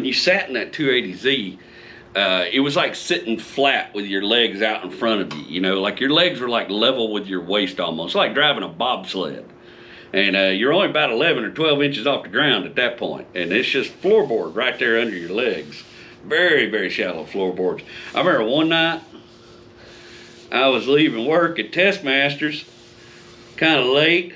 when you sat in that 280Z, it was like sitting flat with your legs out in front of you, you know, like your legs were like level with your waist almost, like driving a bobsled. And you're only about 11 or 12 inches off the ground at that point, and it's just floorboard right there under your legs. Very, very shallow floorboards. I remember one night, I was leaving work at Testmasters, kind of late,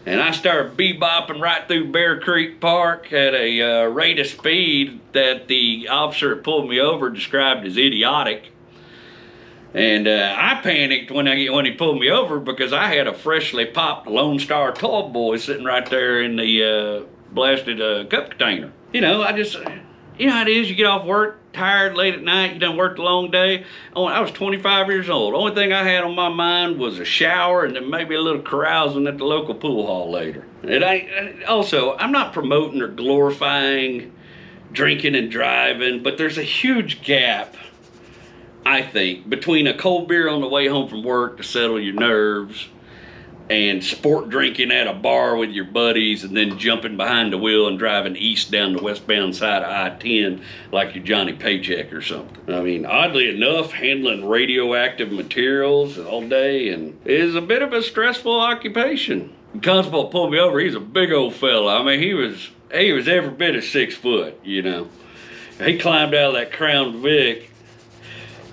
and I started bebopping right through Bear Creek Park at a rate of speed that the officer that pulled me over described as idiotic. And I panicked when he pulled me over because I had a freshly popped Lone Star tall boy sitting right there in the blasted cup container. You know, you know how it is, you get off work, tired, late at night, you done worked a long day. Oh, I was 25 years old. Only thing I had on my mind was a shower and then maybe a little carousing at the local pool hall later. Also, I'm not promoting or glorifying drinking and driving, but there's a huge gap, I think, between a cold beer on the way home from work to settle your nerves and sport drinking at a bar with your buddies and then jumping behind the wheel and driving east down the westbound side of I-10 like you're Johnny Paycheck or something. I mean, oddly enough, handling radioactive materials all day is a bit of a stressful occupation. The constable pulled me over. He's a big old fella. I mean, he was every bit of 6 foot, you know. He climbed out of that Crown Vic,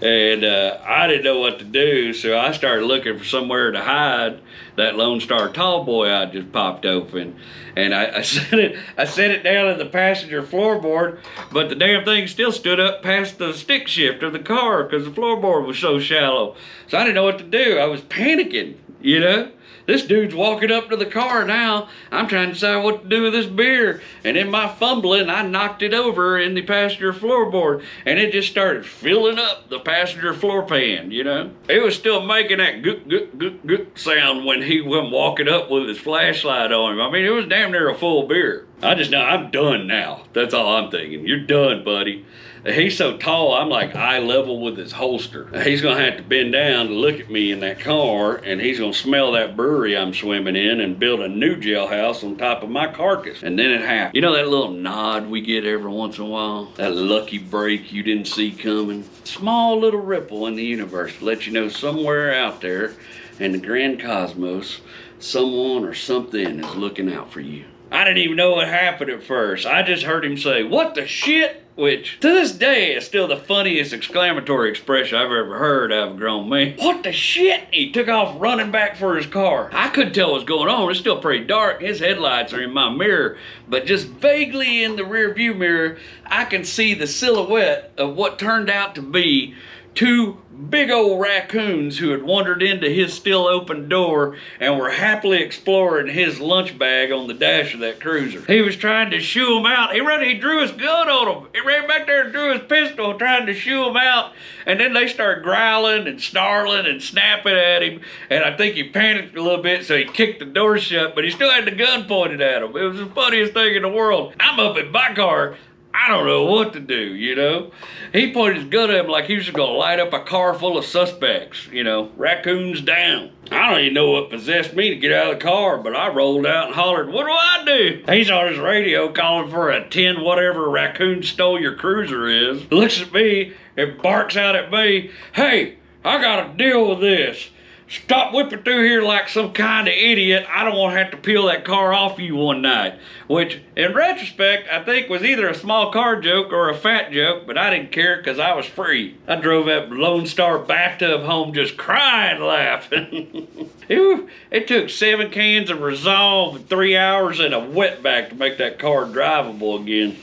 and I didn't know what to do, so I started looking for somewhere to hide that Lone Star tall boy I just popped open. And I set it down in the passenger floorboard, but the damn thing still stood up past the stick shift of the car because the floorboard was so shallow. So I didn't know what to do. I was panicking, you know? This dude's walking up to the car now. I'm trying to decide what to do with this beer. And in my fumbling, I knocked it over in the passenger floorboard. And it just started filling up the passenger floor pan, you know. It was still making that gook, gook, gook, gook sound when he went walking up with his flashlight on him. I mean, it was damn near a full beer. I just know I'm done now. That's all I'm thinking. You're done, buddy. He's so tall, I'm like eye level with his holster. He's gonna have to bend down to look at me in that car, and he's gonna smell that brewery I'm swimming in and build a new jailhouse on top of my carcass. And then it happened. You know that little nod we get every once in a while? That lucky break you didn't see coming? Small little ripple in the universe to let you know somewhere out there in the grand cosmos, someone or something is looking out for you. I didn't even know what happened at first. I just heard him say, "What the shit?" Which, to this day, is still the funniest exclamatory expression I've ever heard out of a grown man. What the shit? He took off running back for his car. I couldn't tell what was going on. It's still pretty dark. His headlights are in my mirror. But just vaguely in the rear view mirror, I can see the silhouette of what turned out to be 2 big old raccoons who had wandered into his still open door and were happily exploring his lunch bag on the dash of that cruiser. He was trying to shoo them out. He drew his gun on them. He ran back there and drew his pistol trying to shoo them out. And then they started growling and snarling and snapping at him. And I think he panicked a little bit, so he kicked the door shut, but he still had the gun pointed at him. It was the funniest thing in the world. I'm up in my car. I don't know what to do, you know? He pointed his gun at him like he was gonna light up a car full of suspects, you know? Raccoons down. I don't even know what possessed me to get out of the car, but I rolled out and hollered, "What do I do?" He's on his radio calling for a 10 whatever raccoon stole your cruiser is. Looks at me and barks out at me, "Hey, I gotta deal with this. Stop whipping through here like some kind of idiot. I don't want to have to peel that car off you one night." Which, in retrospect, I think was either a small car joke or a fat joke, but I didn't care because I was free. I drove that Lone Star bathtub home just crying laughing. It took 7 cans of Resolve, 3 hours, and a wetback to make that car drivable again.